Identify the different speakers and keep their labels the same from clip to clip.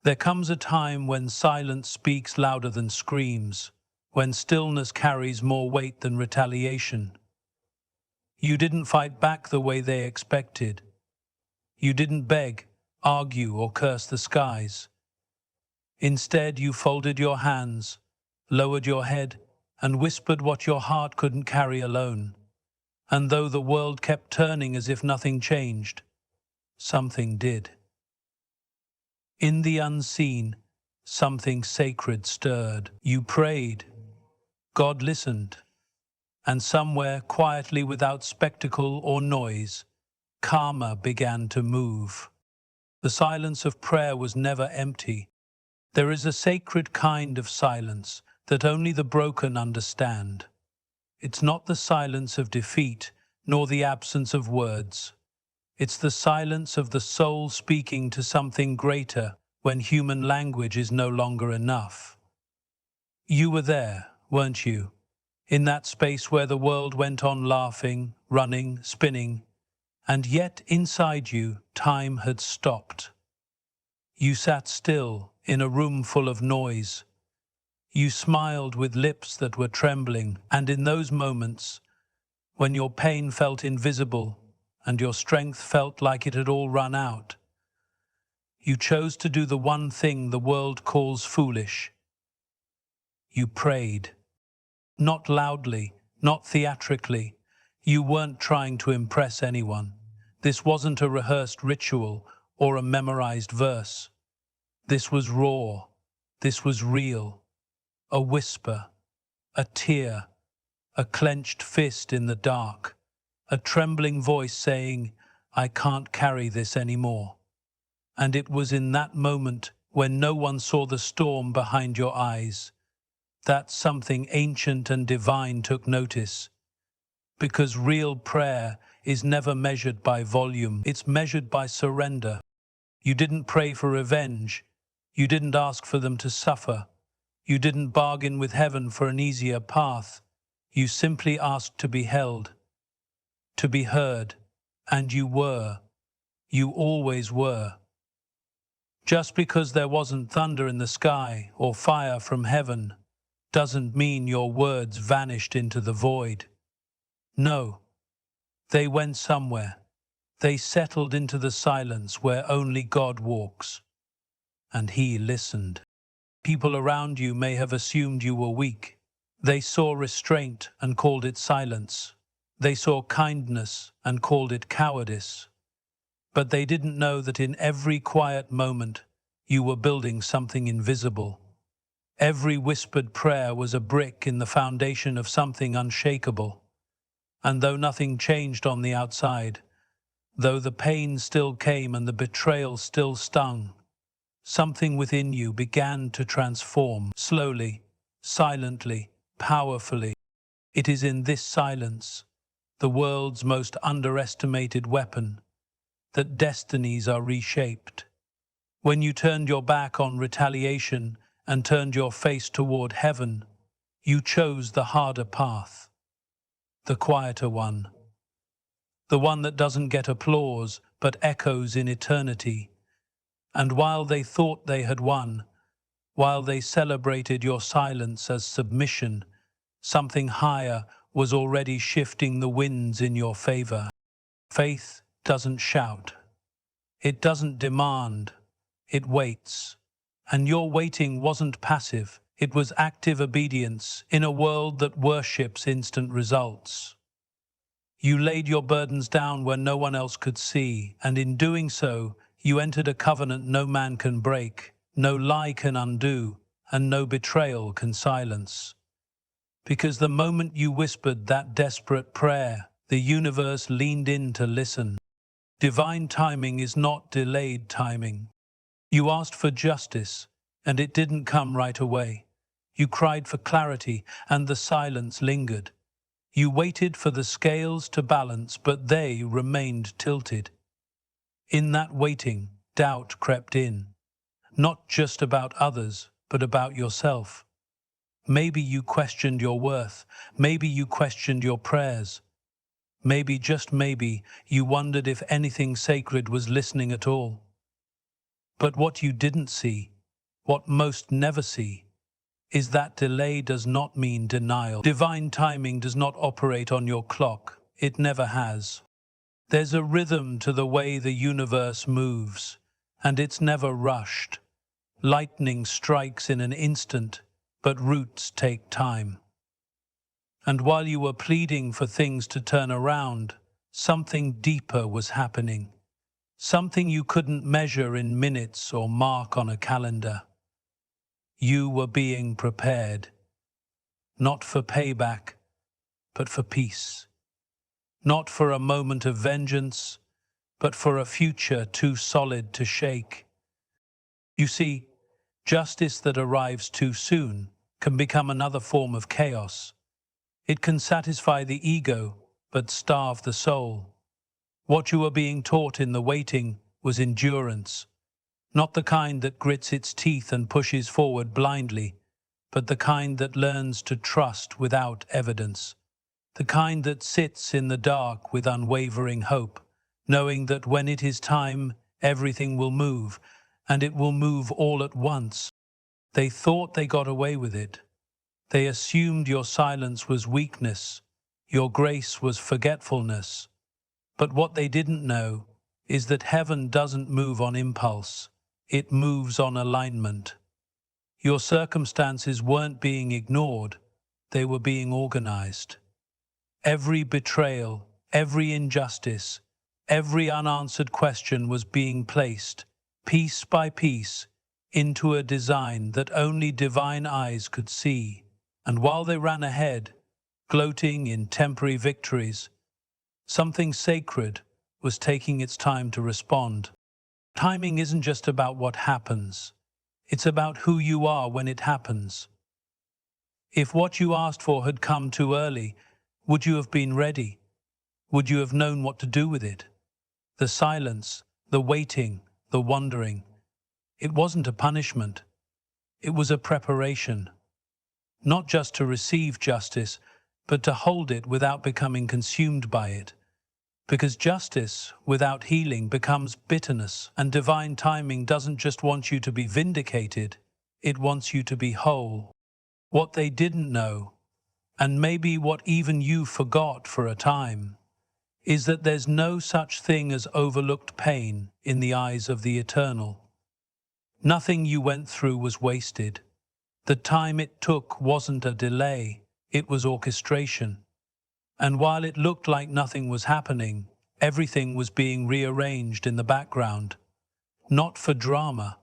Speaker 1: There comes a time when silence speaks louder than screams, when stillness carries more weight than retaliation. You didn't fight back the way they expected. You didn't beg, argue, or curse the skies. Instead, you folded your hands, lowered your head, and whispered what your heart couldn't carry alone. And though the world kept turning as if nothing changed, something did. In the unseen, something sacred stirred. You prayed. God listened. And somewhere, quietly without spectacle or noise, karma began to move. The silence of prayer was never empty. There is a sacred kind of silence that only the broken understand. It's not the silence of defeat, nor the absence of words. It's the silence of the soul speaking to something greater when human language is no longer enough. You were there, weren't you? In that space where the world went on laughing, running, spinning, and yet inside you, time had stopped. You sat still in a room full of noise. You smiled with lips that were trembling, and in those moments, when your pain felt invisible and your strength felt like it had all run out, you chose to do the one thing the world calls foolish. You prayed. Not loudly, not theatrically. You weren't trying to impress anyone. This wasn't a rehearsed ritual or a memorized verse. This was raw. This was real. A whisper, a tear, a clenched fist in the dark, a trembling voice saying, "I can't carry this anymore." And it was in that moment, when no one saw the storm behind your eyes, that something ancient and divine took notice. Because real prayer is never measured by volume, it's measured by surrender. You didn't pray for revenge. You didn't ask for them to suffer. You didn't bargain with heaven for an easier path. You simply asked to be held, to be heard, and you were. You always were. Just because there wasn't thunder in the sky or fire from heaven doesn't mean your words vanished into the void. No, they went somewhere. They settled into the silence where only God walks. And He listened. People around you may have assumed you were weak. They saw restraint and called it silence. They saw kindness and called it cowardice. But they didn't know that in every quiet moment you were building something invisible. Every whispered prayer was a brick in the foundation of something unshakable. And though nothing changed on the outside, though the pain still came and the betrayal still stung, something within you began to transform, slowly, silently, powerfully. It is in this silence, the world's most underestimated weapon, that destinies are reshaped. When you turned your back on retaliation and turned your face toward heaven, you chose the harder path, the quieter one, the one that doesn't get applause but echoes in eternity. And while they thought they had won, while they celebrated your silence as submission, something higher was already shifting the winds in your favor. Faith doesn't shout. It doesn't demand. It waits. And your waiting wasn't passive. It was active obedience in a world that worships instant results. You laid your burdens down where no one else could see, and in doing so, you entered a covenant no man can break, no lie can undo, and no betrayal can silence. Because the moment you whispered that desperate prayer, the universe leaned in to listen. Divine timing is not delayed timing. You asked for justice, and it didn't come right away. You cried for clarity, and the silence lingered. You waited for the scales to balance, but they remained tilted. In that waiting, doubt crept in, not just about others, but about yourself. Maybe you questioned your worth. Maybe you questioned your prayers. Maybe, just maybe, you wondered if anything sacred was listening at all. But what you didn't see, what most never see, is that delay does not mean denial. Divine timing does not operate on your clock. It never has. There's a rhythm to the way the universe moves, and it's never rushed. Lightning strikes in an instant, but roots take time. And while you were pleading for things to turn around, something deeper was happening. Something you couldn't measure in minutes or mark on a calendar. You were being prepared, not for payback, but for peace. Not for a moment of vengeance, but for a future too solid to shake. You see, justice that arrives too soon can become another form of chaos. It can satisfy the ego, but starve the soul. What you were being taught in the waiting was endurance, not the kind that grits its teeth and pushes forward blindly, but the kind that learns to trust without evidence, the kind that sits in the dark with unwavering hope, knowing that when it is time, everything will move, and it will move all at once. They thought they got away with it. They assumed your silence was weakness, your grace was forgetfulness. But what they didn't know is that heaven doesn't move on impulse, it moves on alignment. Your circumstances weren't being ignored, they were being organized. Every betrayal, every injustice, every unanswered question was being placed, piece by piece, into a design that only divine eyes could see. And while they ran ahead, gloating in temporary victories, something sacred was taking its time to respond. Timing isn't just about what happens, it's about who you are when it happens. If what you asked for had come too early, would you have been ready? Would you have known what to do with it? The silence, the waiting, the wondering. It wasn't a punishment. It was a preparation. Not just to receive justice, but to hold it without becoming consumed by it. Because justice without healing becomes bitterness, and divine timing doesn't just want you to be vindicated, it wants you to be whole. What they didn't know, and maybe what even you forgot for a time, is that there's no such thing as overlooked pain in the eyes of the eternal. Nothing you went through was wasted. The time it took wasn't a delay, it was orchestration. And while it looked like nothing was happening, everything was being rearranged in the background. Not for drama,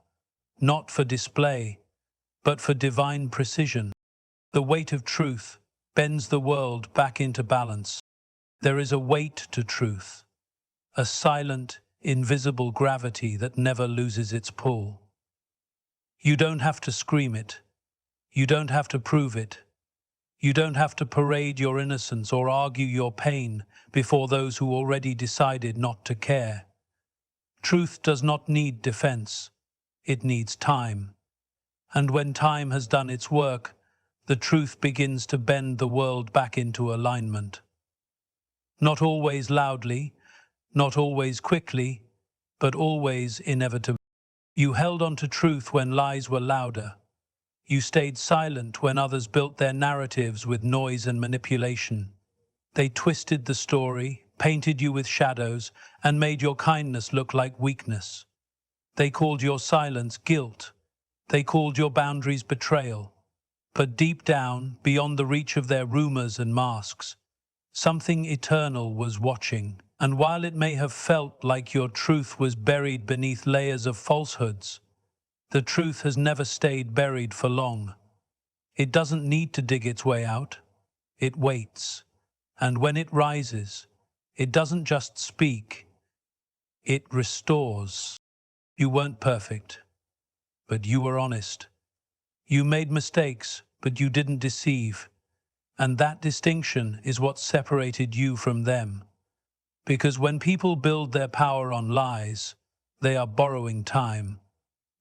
Speaker 1: not for display, but for divine precision. The weight of truth bends the world back into balance. There is a weight to truth, a silent, invisible gravity that never loses its pull. You don't have to scream it. You don't have to prove it. You don't have to parade your innocence or argue your pain before those who already decided not to care. Truth does not need defense. It needs time. And when time has done its work, the truth begins to bend the world back into alignment. Not always loudly, not always quickly, but always inevitably. You held on to truth when lies were louder. You stayed silent when others built their narratives with noise and manipulation. They twisted the story, painted you with shadows, and made your kindness look like weakness. They called your silence guilt. They called your boundaries betrayal. But deep down, beyond the reach of their rumors and masks, something eternal was watching. And while it may have felt like your truth was buried beneath layers of falsehoods, the truth has never stayed buried for long. It doesn't need to dig its way out. It waits. And when it rises, it doesn't just speak. It restores. You weren't perfect, but you were honest. You made mistakes, but you didn't deceive. And that distinction is what separated you from them. Because when people build their power on lies, they are borrowing time.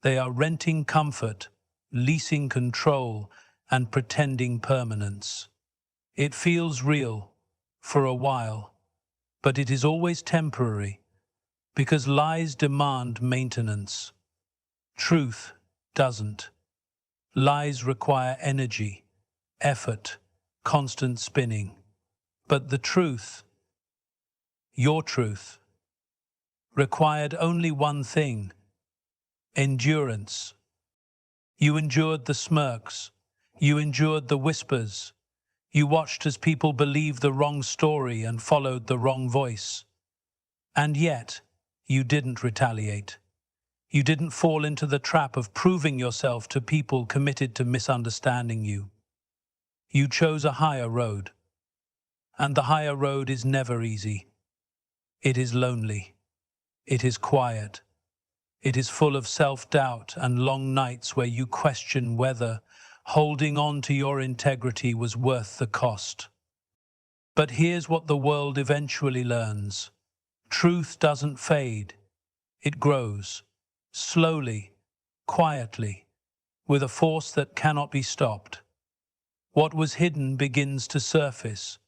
Speaker 1: They are renting comfort, leasing control, and pretending permanence. It feels real, for a while, but it is always temporary, because lies demand maintenance. Truth doesn't. Lies require energy, effort, constant spinning. But the truth, your truth, required only one thing: endurance. You endured the smirks. You endured the whispers. You watched as people believed the wrong story and followed the wrong voice. And yet, you didn't retaliate. You didn't fall into the trap of proving yourself to people committed to misunderstanding you. You chose a higher road. And the higher road is never easy. It is lonely. It is quiet. It is full of self-doubt and long nights where you question whether holding on to your integrity was worth the cost. But here's what the world eventually learns. Truth doesn't fade. It grows, slowly, quietly, with a force that cannot be stopped. What was hidden begins to surface.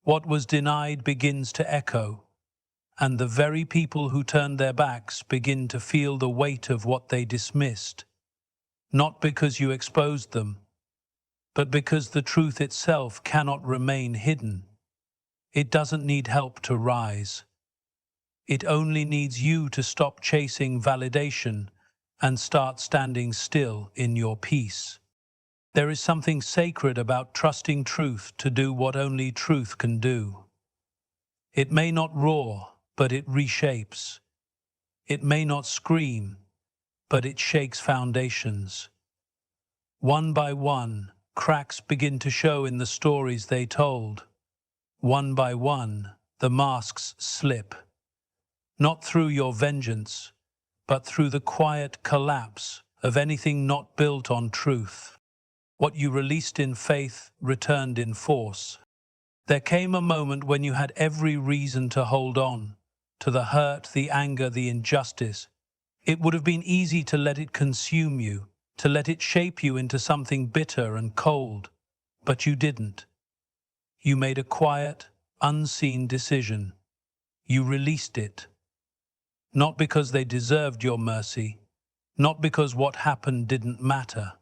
Speaker 1: What was denied begins to echo. And the very people who turned their backs begin to feel the weight of what they dismissed, not because you exposed them, but because the truth itself cannot remain hidden. It doesn't need help to rise. It only needs you to stop chasing validation and start standing still in your peace. There is something sacred about trusting truth to do what only truth can do. It may not roar, but it reshapes. It may not scream, but it shakes foundations. One by one, cracks begin to show in the stories they told. One by one, the masks slip. Not through your vengeance, but through the quiet collapse of anything not built on truth. What you released in faith returned in force. There came a moment when you had every reason to hold on, to the hurt, the anger, the injustice. It would have been easy to let it consume you, to let it shape you into something bitter and cold. But you didn't. You made a quiet, unseen decision. You released it. Not because they deserved your mercy, not because what happened didn't matter,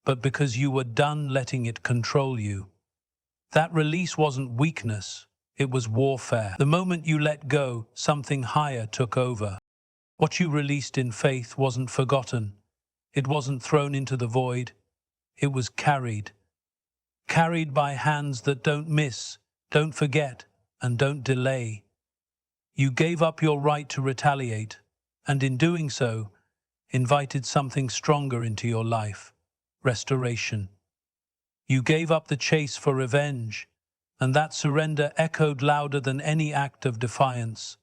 Speaker 1: but because you were done letting it control you. That release wasn't weakness. It was warfare. The moment you let go, something higher took over. What you released in faith wasn't forgotten. It wasn't thrown into the void. It was carried. Carried by hands that don't miss, don't forget, and don't delay. You gave up your right to retaliate, and in doing so, invited something stronger into your life: restoration. You gave up the chase for revenge, and that surrender echoed louder than any act of defiance.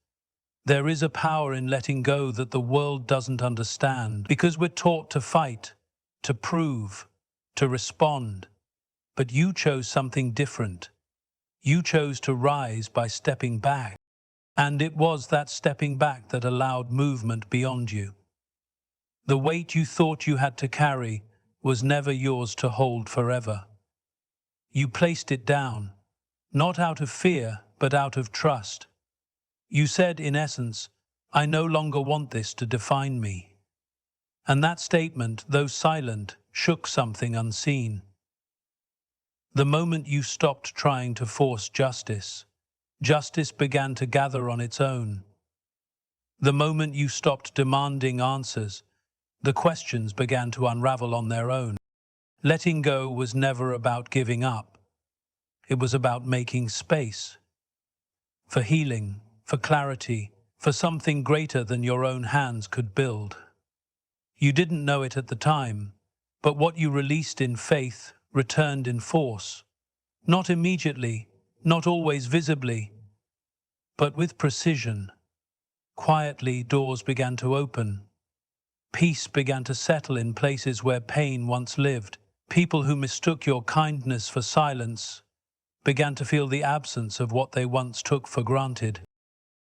Speaker 1: There is a power in letting go that the world doesn't understand, because we're taught to fight, to prove, to respond. But you chose something different. You chose to rise by stepping back. And it was that stepping back that allowed movement beyond you. The weight you thought you had to carry was never yours to hold forever. You placed it down, not out of fear, but out of trust. You said, in essence, "I no longer want this to define me." And that statement, though silent, shook something unseen. The moment you stopped trying to force justice, justice began to gather on its own. The moment you stopped demanding answers, the questions began to unravel on their own. Letting go was never about giving up. It was about making space for healing, for clarity, for something greater than your own hands could build. You didn't know it at the time, but what you released in faith returned in force. Not immediately, not always visibly, but with precision. Quietly, doors began to open. Peace began to settle in places where pain once lived. People who mistook your kindness for silence began to feel the absence of what they once took for granted.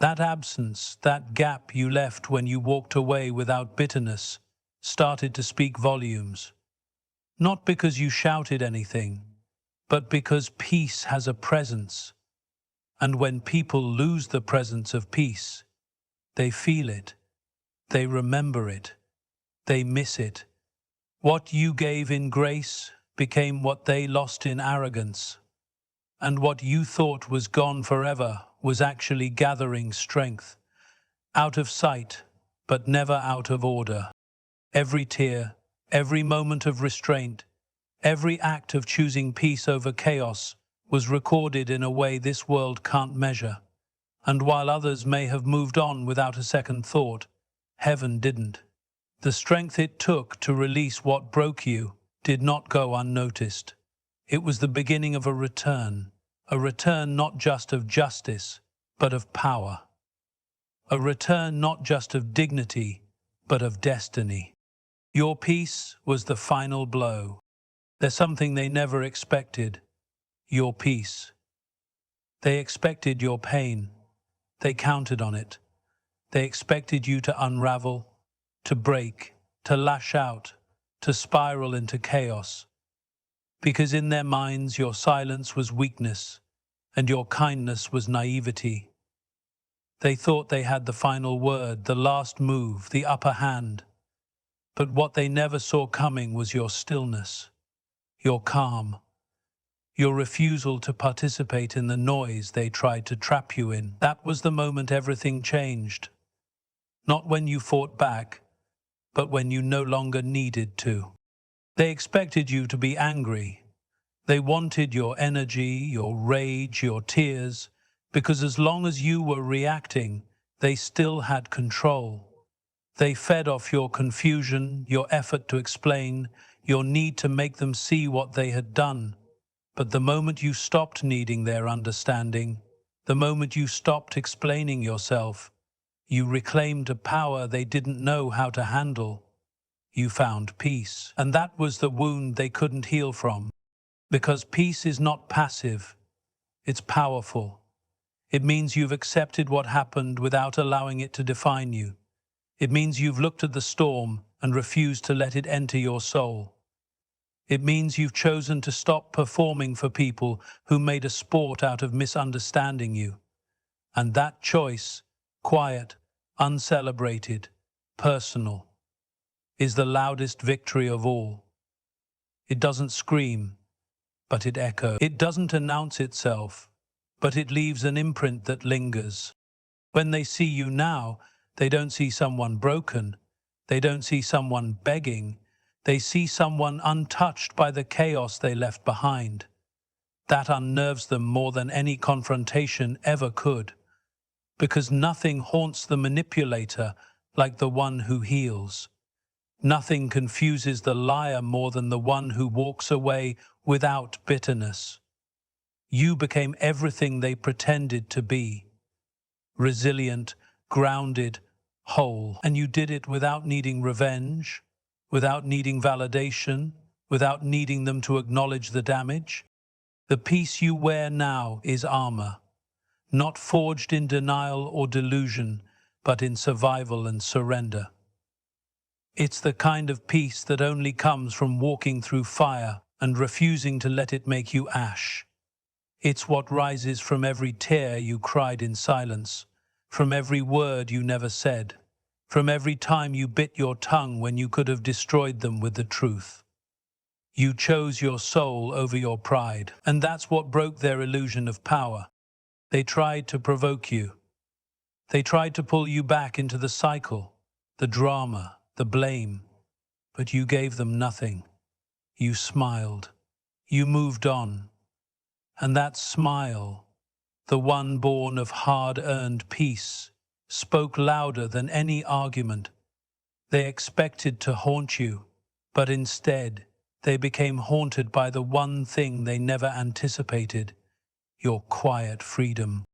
Speaker 1: That absence, that gap you left when you walked away without bitterness, started to speak volumes. Not because you shouted anything, but because peace has a presence. And when people lose the presence of peace, they feel it, they remember it, They miss it. What you gave in grace became what they lost in arrogance. And what you thought was gone forever was actually gathering strength. Out of sight, but never out of order. Every tear, every moment of restraint, every act of choosing peace over chaos was recorded in a way this world can't measure. And while others may have moved on without a second thought, heaven didn't. The strength it took to release what broke you did not go unnoticed. It was the beginning of a return not just of justice, but of power. A return not just of dignity, but of destiny. Your peace was the final blow. There's something they never expected. Your peace. They expected your pain. They counted on it. They expected you to unravel, to break, to lash out, to spiral into chaos. Because in their minds your silence was weakness, and your kindness was naivety. They thought they had the final word, the last move, the upper hand. But what they never saw coming was your stillness, your calm, your refusal to participate in the noise they tried to trap you in. That was the moment everything changed. Not when you fought back, but when you no longer needed to. They expected you to be angry. They wanted your energy, your rage, your tears, because as long as you were reacting, they still had control. They fed off your confusion, your effort to explain, your need to make them see what they had done. But the moment you stopped needing their understanding, the moment you stopped explaining yourself, you reclaimed a power they didn't know how to handle. You found peace, and that was the wound they couldn't heal from. Because peace is not passive, it's powerful. It means you've accepted what happened without allowing it to define you. It means you've looked at the storm and refused to let it enter your soul. It means you've chosen to stop performing for people who made a sport out of misunderstanding you. And that choice, quiet, uncelebrated, personal, is the loudest victory of all. It doesn't scream, but it echoes. It doesn't announce itself, but it leaves an imprint that lingers. When they see you now, they don't see someone broken. They don't see someone begging. They see someone untouched by the chaos they left behind. That unnerves them more than any confrontation ever could, because nothing haunts the manipulator like the one who heals. Nothing confuses the liar more than the one who walks away without bitterness. You became everything they pretended to be. Resilient, grounded, whole. And you did it without needing revenge, without needing validation, without needing them to acknowledge the damage. The peace you wear now is armor, not forged in denial or delusion, but in survival and surrender. It's the kind of peace that only comes from walking through fire and refusing to let it make you ash. It's what rises from every tear you cried in silence, from every word you never said, from every time you bit your tongue when you could have destroyed them with the truth. You chose your soul over your pride, and that's what broke their illusion of power. They tried to provoke you. They tried to pull you back into the cycle, the drama, the blame, but you gave them nothing. You smiled. You moved on. And that smile, the one born of hard-earned peace, spoke louder than any argument. They expected to haunt you, but instead they became haunted by the one thing they never anticipated, your quiet freedom.